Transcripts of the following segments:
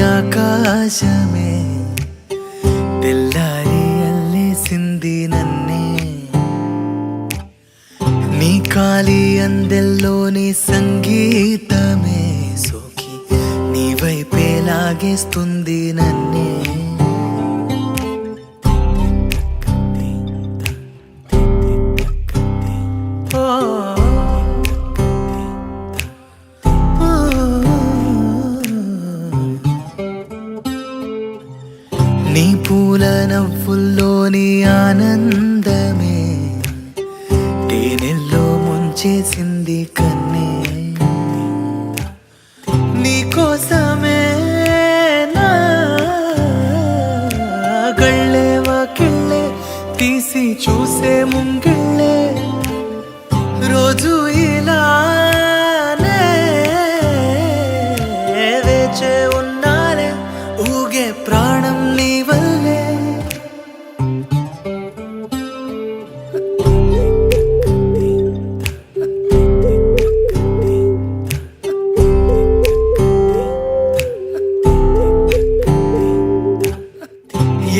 ఆకాశమే తెల్లారి అల్లేసింది నన్నే నీ కాలి అందెల్లోని సంగీతమే సోకి నీ వైపే లాగేస్తుంది నన్నే నీ పూల నవ్వుల్లోని ఆనందమే తేనెల్లో ముంచేసింది కన్నే నీ కోసమే నా గళ్ళే వాకిళ్ళే తీసి చూసే ముంగిళ్ళే రోజు ఇలానే వేచే ఉన్నారే ఊగే ప్రాణం నీ వల్లే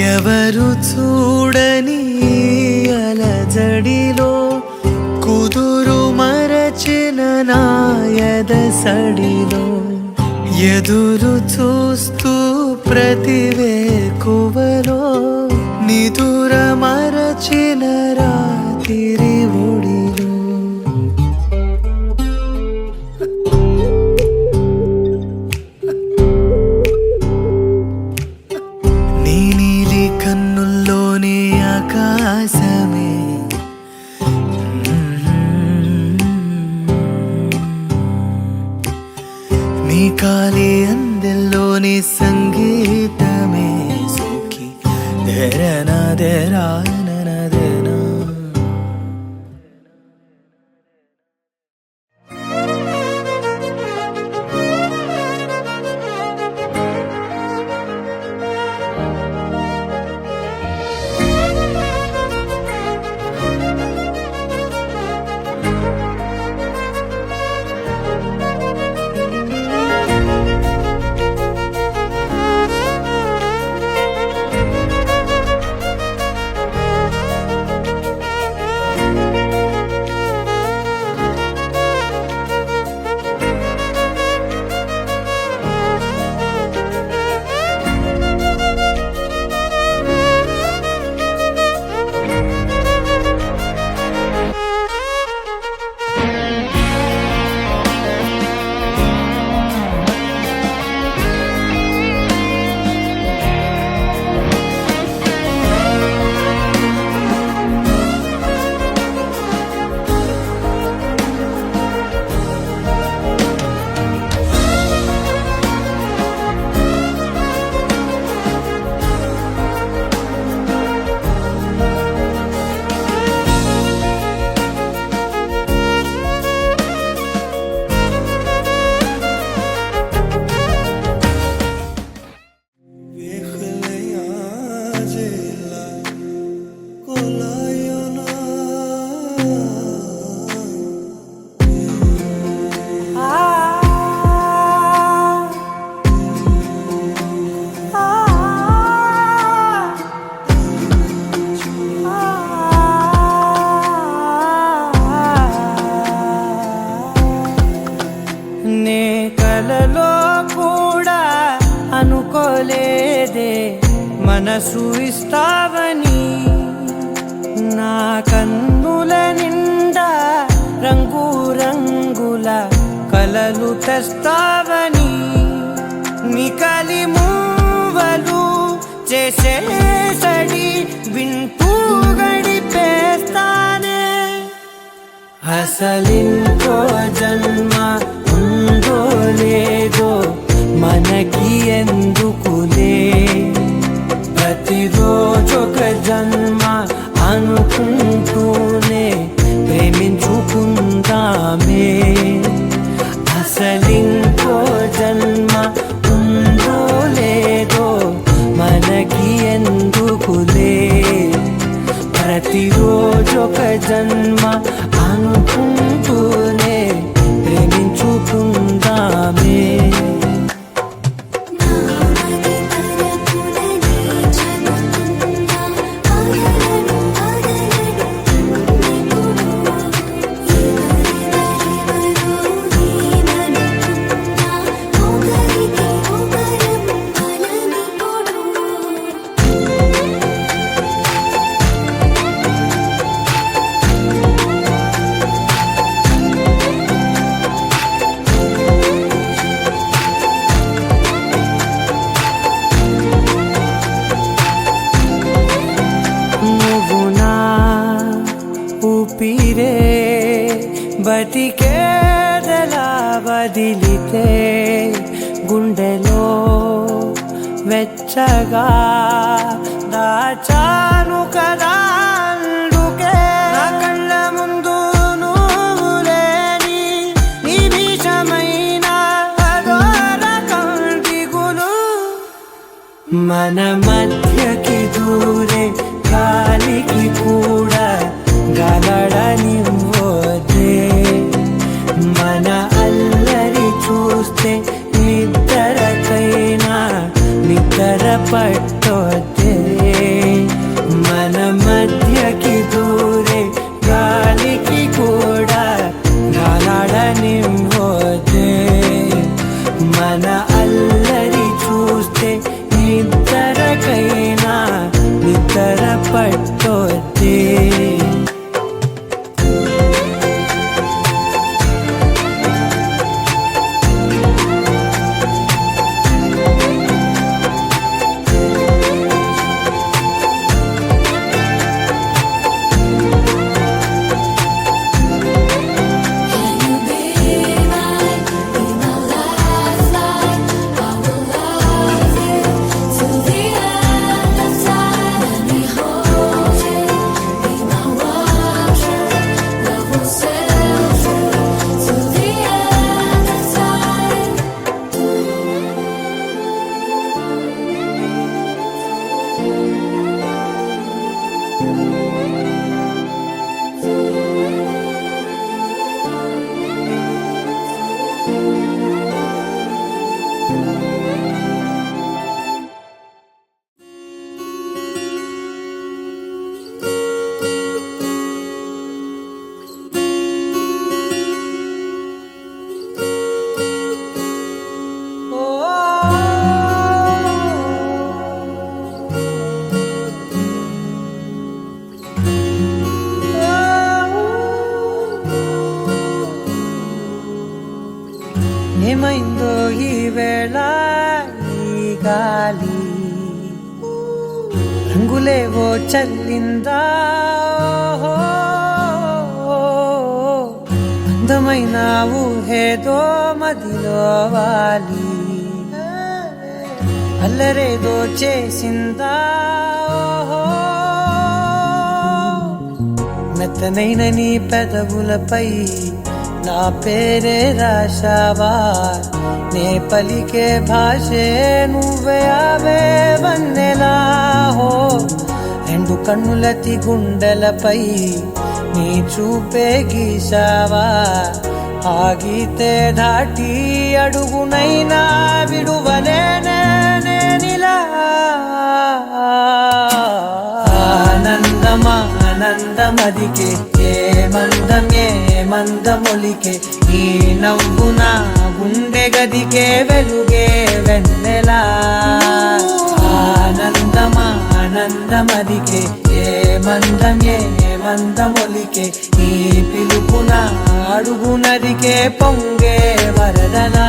ఎవరు చూడని అలజడిలో కుదురు మరచిన నాయద సడిలో ఎదురు చూస్తూ ప్రతివేకువలో నిదుర మరచిన రాత్రి ఒడిలో నీ నీలి కన్నుల్లోని ఆకాశమే నీ కాలి అందెల్లోని సంగీతమే సోకి దేరనా దేనా నే కలలో కూడా అనుకోలేదే మనసు ఇస్తావని నా కన్నుల నిండా రంగు రంగుల కలలు తెస్తావని నీ కలి మూవలు చేసేసడి వింటూ గడిపేస్తానే అసలింకో జన్మ ఉందో లేదో మనకి ఎందుకులే ప్రతిరోజొక జన్మ అనుకుంటూనే ప్రేమించుకుందామే అసలింకో జన్మ ఉందో లేదో మనకి ఎందుకులే ప్రతిరోజొక జన్మ అనుకుంటూనే ప్రేమించుకుందామే బతికేదెలా వదిలితే గుండెలో వెచ్చగా దాచాను కదా అందుకే నా కళ్ళ ముందు నువ్వు లేని నిమిషమైన అదోర కంటిగులు మన మధ్యకి దూరే గాలికి కూడా గలడనివ్వదే మన అల్లరి చూస్తే నిద్రకైనా నిద్ర పట్టొద్దే మన మధ్యకి దూరే గాలికి కూడా గలడనివ్వదే మన అల్లరి చూస్తే నిద్రకైనా నిద్ర పట్టొద్దే ఏమైందో ఈ వేళ ఈ గాలి రంగులేవో చల్లిందా అందమైన ఊహేదో మదిలో వాలి అల్లరేదో చేసిందా మెత్తనైన నీ పెదవులపై నా పేరే రాశావా నే పలికే భాషే నువ్వే అవే వన్నెలా హో రెండు కన్నులతి గుండెలపై నీ చూపే గీశావా ఆగితే దాటి అడుగునైనా విడువలేనే నేనిలా ఆనందమా ఆనందమదికే ఏ మందమొలికే ఈ నవ్వున గుండె గదికే వెలుగే వెన్నెలా ఆనందమా ఆనందమదికే ఏ మందమొలికే ఈ పిలుపున అడుగునదికే పొంగే వరదలా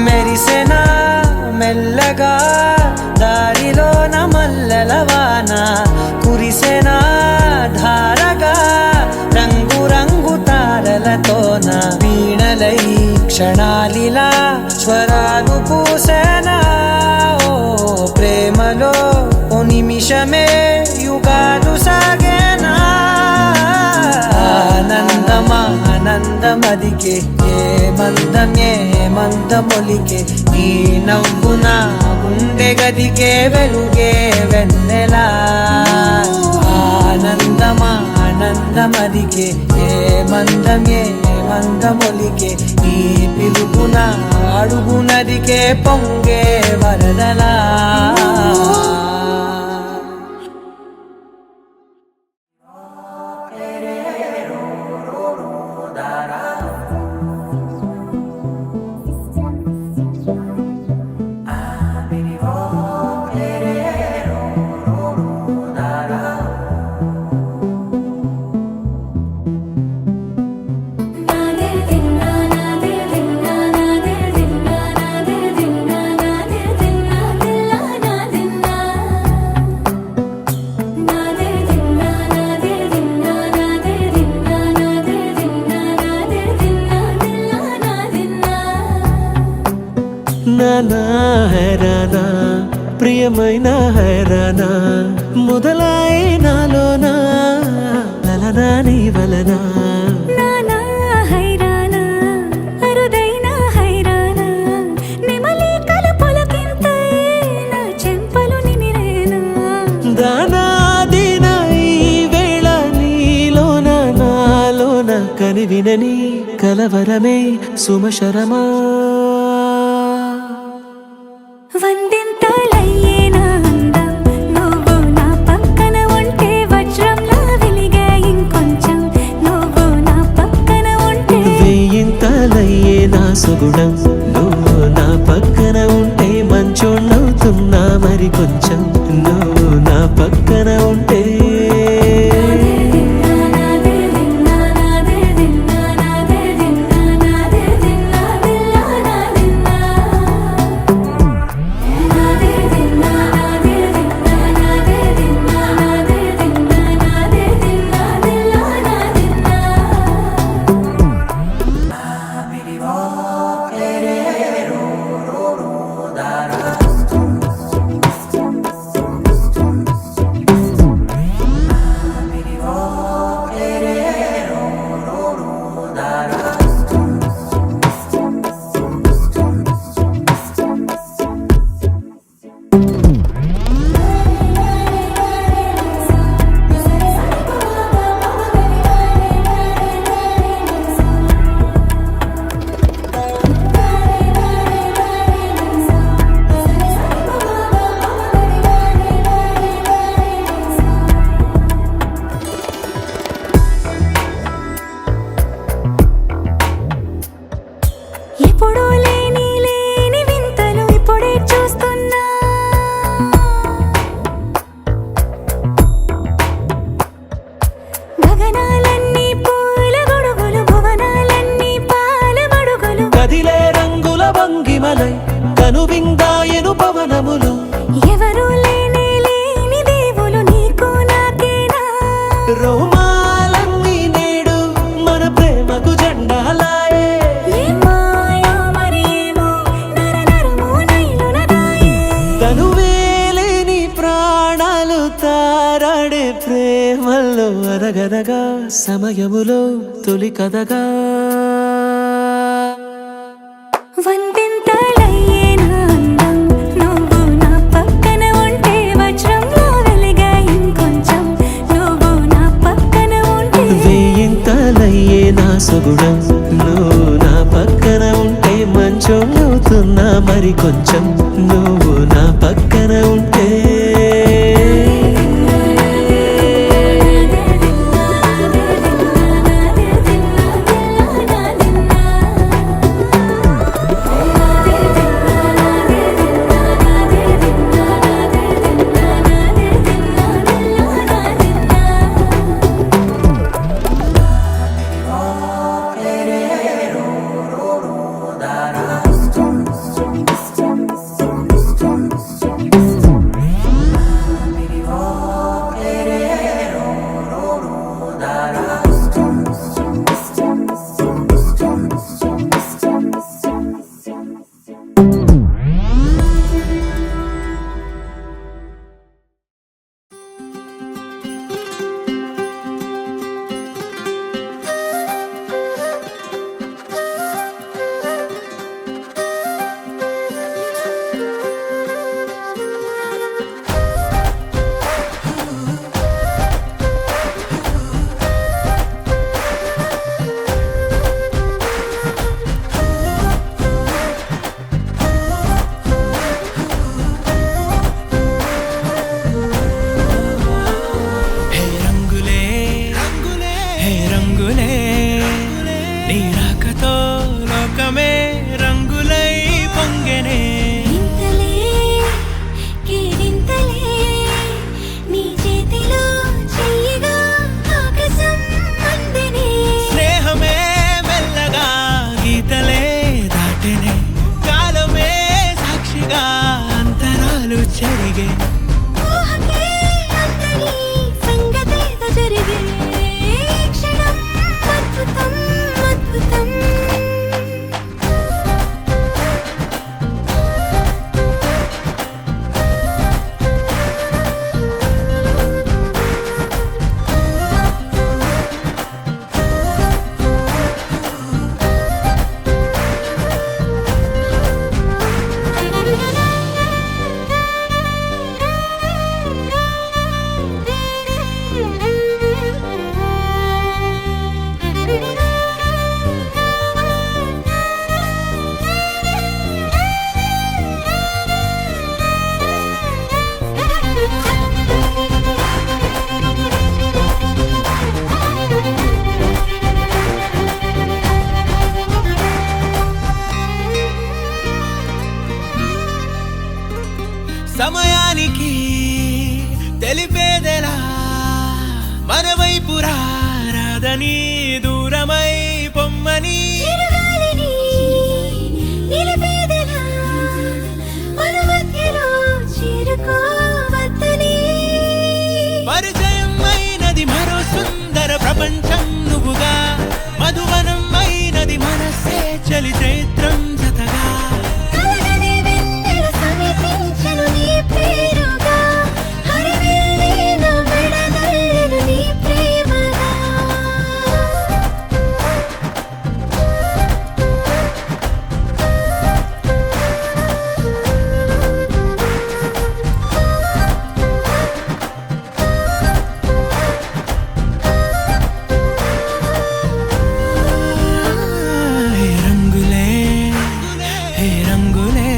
మెరిసెనా మెల్లగా దారిలోన మల్లెలవాన కురిసెనా ధారగా రంగు రంగు తారలతోన వీణలై క్షణాలిలా స్వరాలు పూసెనా ఓ ప్రేమలో ఓ నిమిషమే యుగాలు సాగేనా అందమదికే ఏ మందమొలికే నీ నవ్వున గుండె గదికే వెలుగే వెన్నెలా ఆనందమదికే ఏ మందమొలికే నీ పిలుపున అడుగునదికే పొంగే వరదలా నానా హైరానా ప్రియమైన హైరానా మొదలాయి నాలోనా లలనా నీ వలనా నానా హైరానా అరుదైన హైరానా నెమలి కలుపులకింతై నా చెంపలు నిమిరేనా దానాదిన ఈ వేళ నీలోన నాలోన కనివినని కలవరమే సుమశరమా వందింతలయ్యేనా అందం నువ్వు నా పక్కన ఉంటే వజ్రంలా వెలిగే ఇంకొంచెం నువ్వు నా పక్కన ఉంటే వెయ్యింతలయ్యే నా సుగుణం నువ్వు నా పక్కన ఉంటే మంచోళ్ళవుతున్నా మరి కొంచెం నువ్వు నా పక్కన ఉంటే ఎప్పుడూ లేని వింతలు ఇప్పుడే చూస్తున్నా గగనాలన్నీ పూల గొడుగులు భువనాలన్నీ పాల మడుగులు కదిలే రంగుల భంగిమలై కనువిందాయను పవనములు ఎవరూ లేని దేవులు నీకు నాకేనా రోమాలన్నీ నేడు మన ప్రేమకు జెండాలాయే మాయో మరేమో నరనరమో నైలునదాయే తనువేలేని ప్రాణాలు తారాడే ప్రేమల్లో అనగనగా సమయములో తొలి కథగా వందింతలయ్యేనా అందం నువ్వు నా పక్కన ఉంటే వజ్రంలా వెలిగే ఇంకొంచెం నువ్వు నా పక్కన ఉంటే వెయ్యింతలయ్యే నా సుగుణం నువ్వు నా పక్కన ఉంటే మంచోళ్ళవుతున్నా మరి కొంచెం నువ్వు నా పక్కన ఉంటే చేరని దూరమై పొమ్మని చిరుగాలిని నిలిపేదెలా మన మధ్యలో చేరుకోవద్దని పరిచయం అయినది మరో సుందర ప్రపంచం నువ్వుగా మధువనం అయినది మనసే చలి చైత్రం జతగా కలగనే వెన్నెల సమీపించను నీ పేరుగా హరివెల్లి నా మెడదల్లెను నీ ప్రేమగా హే రంగులే హే రంగులే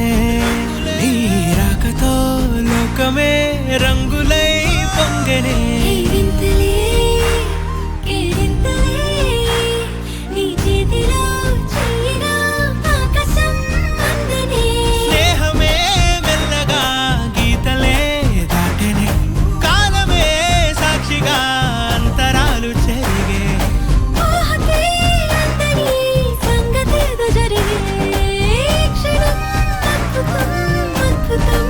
నీ రాకతో లోకమే రంగులై పొంగనే ఈ వింతలే కేరింతలే నీ చేతిలో చెయ్యినా ఆకాశం అందనే స్నేహమే మెల్లగా గీతలే దాటెనే కాలమే సాక్షిగా అంతరాలు చెరిగే ఊహకే అందని సంగతేదో జరిగే క్షణం అద్భుతం అద్భుతం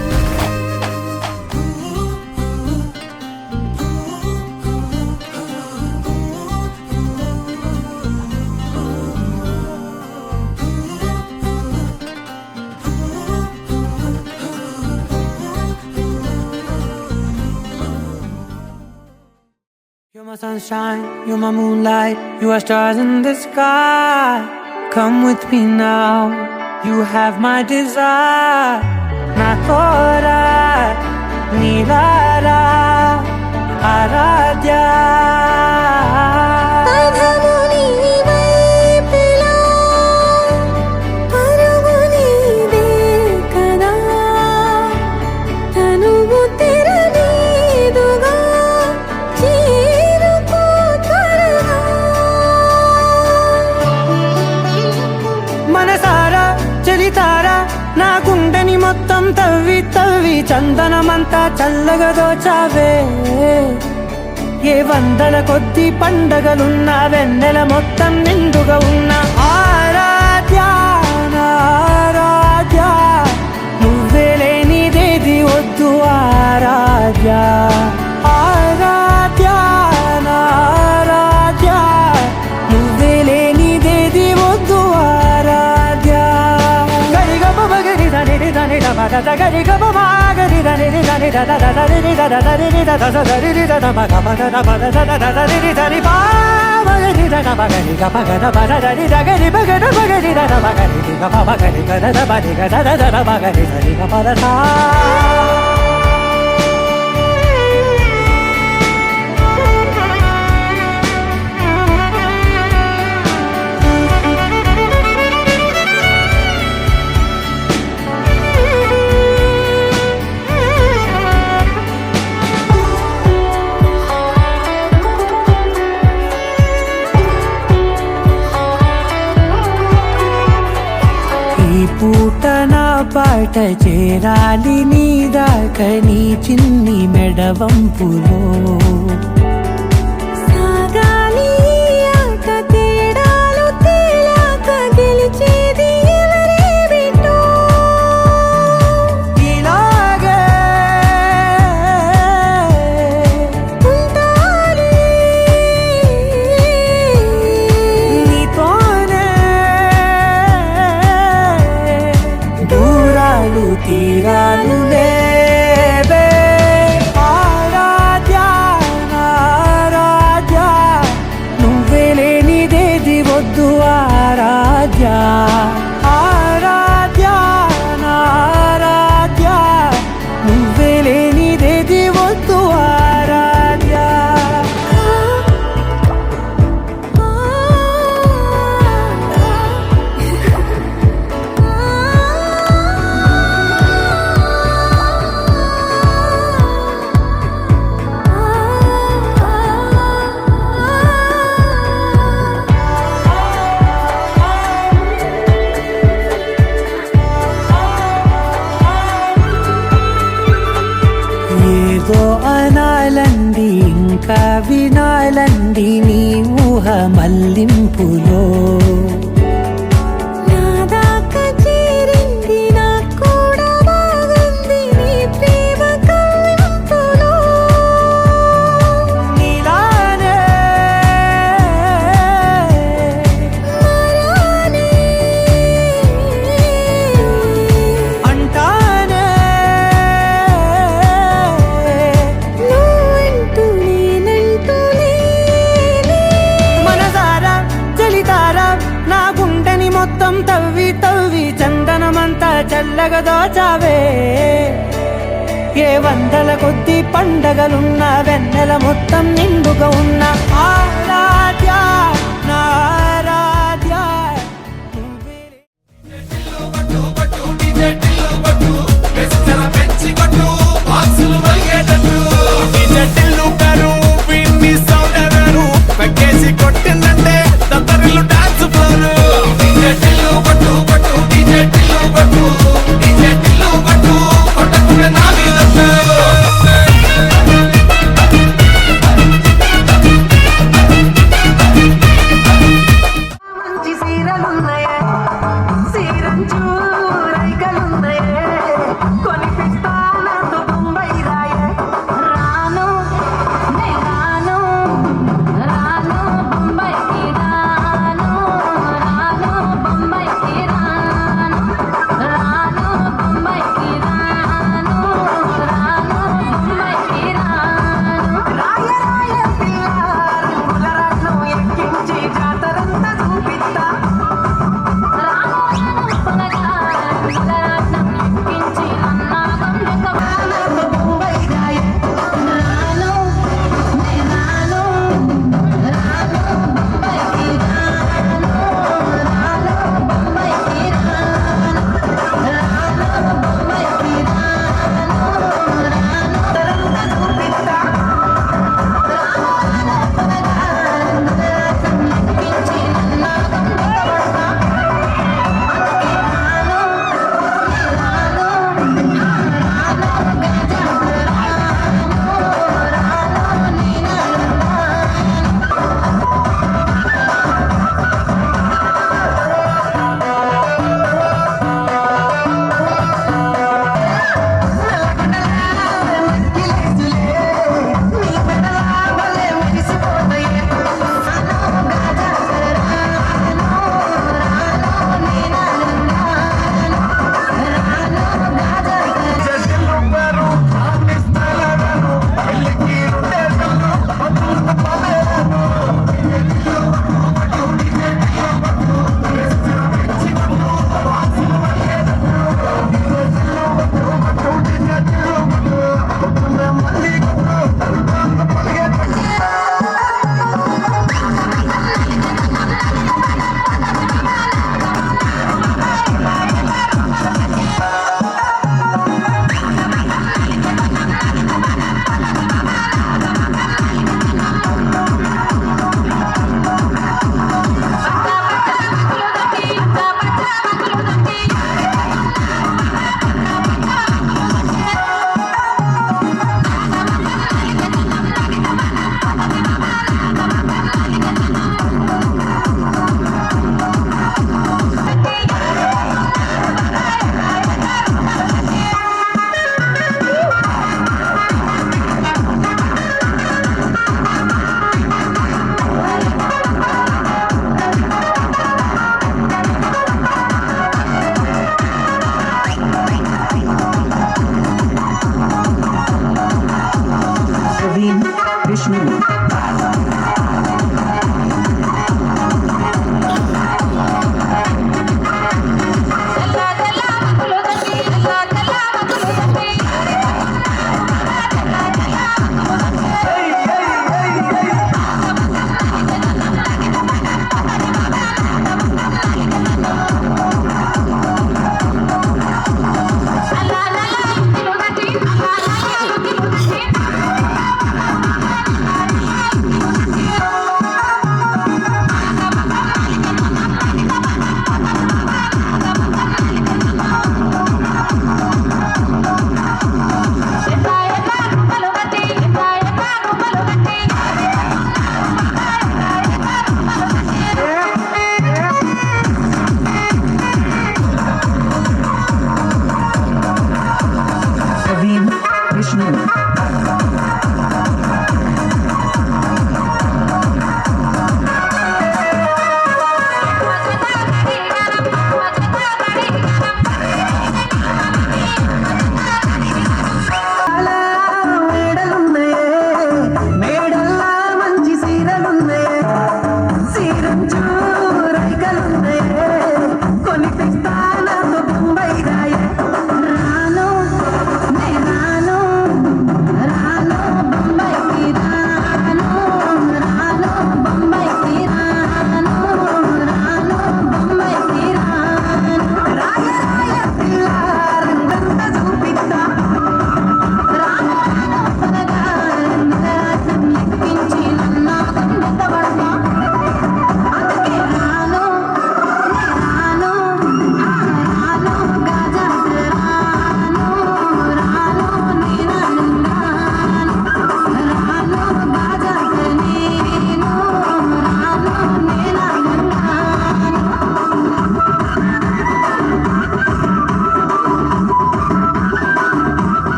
You're my sunshine, you're my moonlight, you are stars in the sky. Come with me now, you have my desire. Na tora, nilara, aradya. పదము నీవైపులా పరుగు నీదే కదా తనువు తెరనీదుగా చేరుకో త్వరగా మనసారా చలితారా నా గుండెని మొత్తం తవ్వి తవ్వి చందనమంతా చల్లగా దోచావే ఏ వందల కొద్ది పండగలున్నా వెన్నెల మొత్తం నిండుగా ఉన్న ఆరాధ్య నా ఆరాధ్య నువ్వే లేనిదేది వద్దు ఆరాధ్య ఆరాధ్య నా ఆరాధ్య నువ్వే లేనిదేది వద్దు ఆరాధ్య గరిగమ మగరి దని దని దమ దద గరిగమ మాగరి దని దని దద దద రి దద దని రి దద దరి రి దద మగ మగ దమ దద దద రి దని పా మగరి దద మగరి గ మగ దమ దరి దగరి మగ ద మగరి దద మగరి గ మగరి గ దద మగరి గ దద దద మగరి దరి గ పద సా ఈ పూట నా పాట చేరాలి నీ దాకా నీ చిన్ని మెడవంపులో సాగాలి ఆట తేడాలు తేలాక గెలిచేది ఎవరే బిడ్డో ఇలాగే ఉంటాలి నీతోనే దూరాలు తీరాలు లేవే ఆరాధ్య నా చల్లగా దోచావే ఏ వందల కొద్ది పండగలున్న వెన్నెల మొత్తం నిండుగా ఉన్న ఆరాధ్య నా ఆరాధ్య నువ్వే. కొట్టిందంటే దత్తరిల్లు డాన్స్ ఫ్లోర్ పట్టు పట్టు డీజే టిల్లు పట్టు డీజే టిల్లు పట్టు కొట్టకుండా నా మీద మంచి సీరలున్నాయే సీరంచు రైకలున్నాయే కొనిపిస్తా నాతో బొంబాయి రాయే రాను నే రాను రాను బొంబాయికి రాను రాను బొంబాయికి రాను రాను బొంబాయికి రాను రాను బొంబాయికి రాను రాయ రాయ పిల్ల రంగుల రాట్నం ఎక్కించి జాతరంతా చూపిస్తా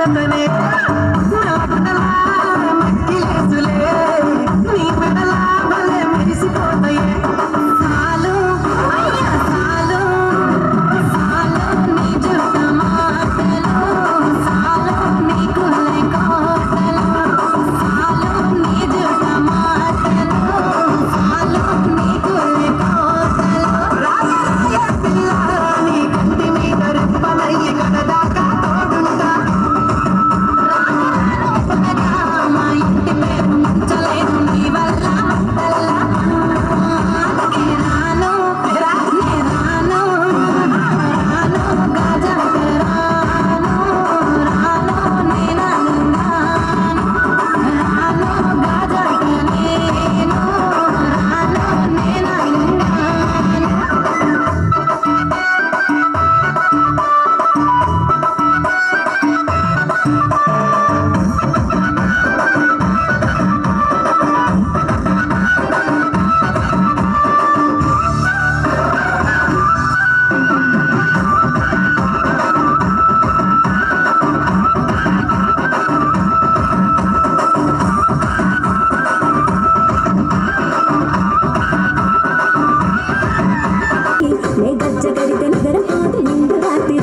జతనే నల్లగుండలా మక్కిలేసులే నీ మెడలా భలే మెరిసిపోతాయే సాలు అయ్యా సాలు సాలు నీ జుట్ట మాటలు సాలు నీ కుల్లె కోటలు సాలు నీ జుట్ట మాటలు సాలు నీ కుల్లె కోటలు రాజరాయ పిల్ల నీ కంటి మీద రెప్పనయ్యి కడదాకా తోడుంటా మా ఇంటి పేరు ముంచలేదు నీ వల్ల మంటల్లా అందుకే రాను నే రాను రాను గాజాకి రాను రాను నేననున్నాను రాను గాజాకి నేను రాను నేననున్నాను నే గజ్జ కడితే నిద్రపోతే నిండు రాత్రి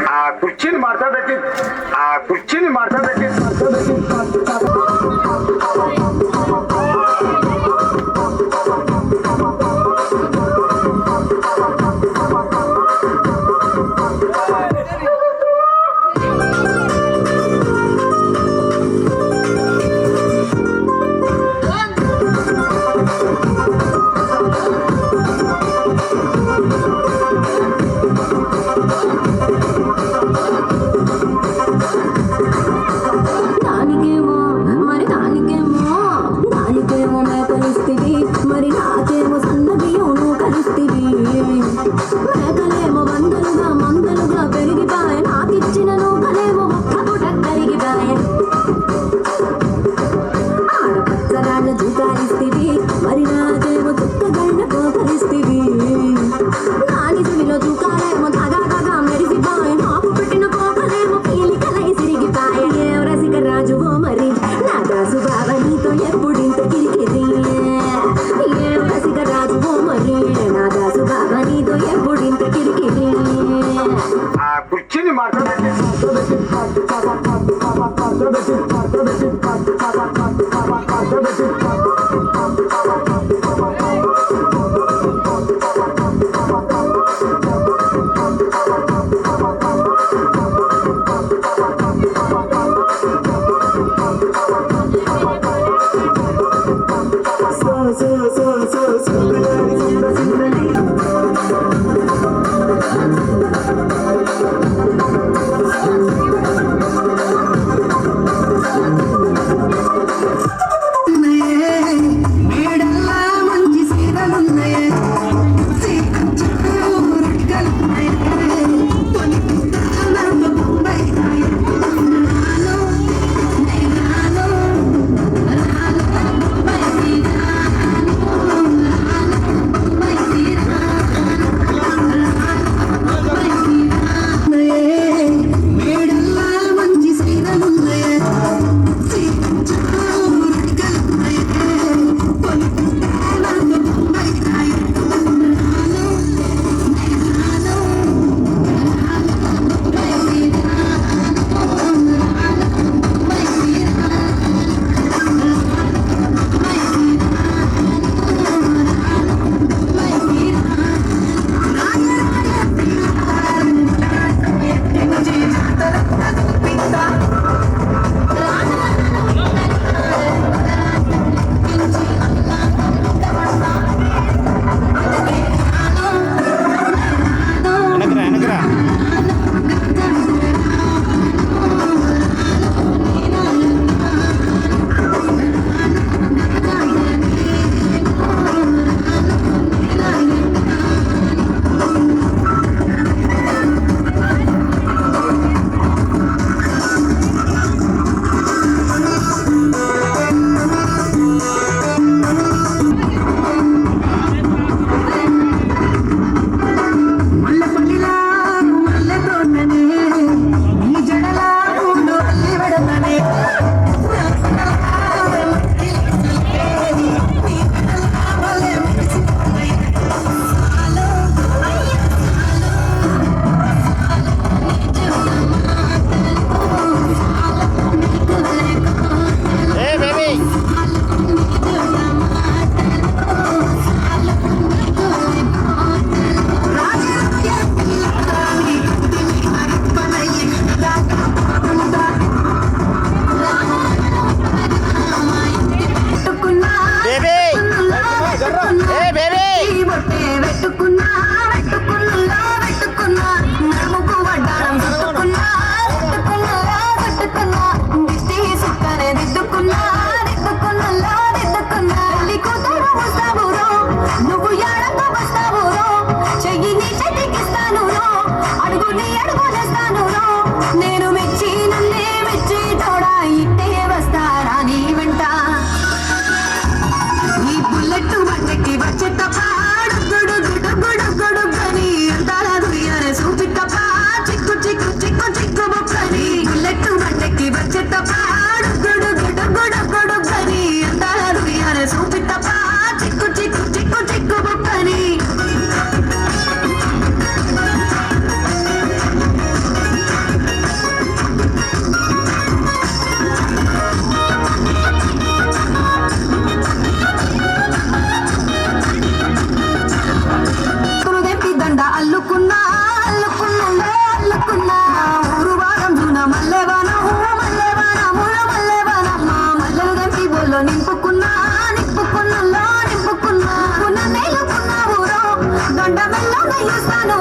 ಆ ಕುರ್ಚಿನ ಮಾಡ್ಸೋದಕ್ಕೆ దానికేమో మేకలిస్తివి మరి నాకేమో సన్న బియ్యం కలిస్తివి మేకలేమో మందలుగా పెరిగిపాయ నాకిచ్చిన నూకలేమో ఒక్క పూట కరిగిపాయ ఆడపచ్చరాళ్ళ జూకాలిస్తివి మరి నాకేమో చుక్కగళ్ళ కోకలిస్తివి నాని సుమిలో జూకాలేమో తగా మెరిసిపాయ నాకు పెట్టిన కోకలేమో పీలికలై సిరిగిపాయ ఏ రసిక రాజువో మరి నా దాసు బావ నీతో ఎప్పుడింత కిరికిరి ఏ రసిక రాజువో మరి నా దాసు బావ నీతో ఎప్పుడింత కిరికిరి ಆ ಕುರ್ಚಿನ ಮಾಡ್ಸೋದಕ್ಕೆ నే అల్లుకున్నా అల్లుకున్నా అల్లుకున్నా ఊరు వారం జూన మల్లెవాన మల్లెవాన మూల మల్లెవాన మా మల్లెలు గంటి బోల్లో నింపుకున్నా నింపుకున్నా నింపుకున్నా నేలుకున్నా ఊరో దొండ మెల్లో నయ్యూస్తాను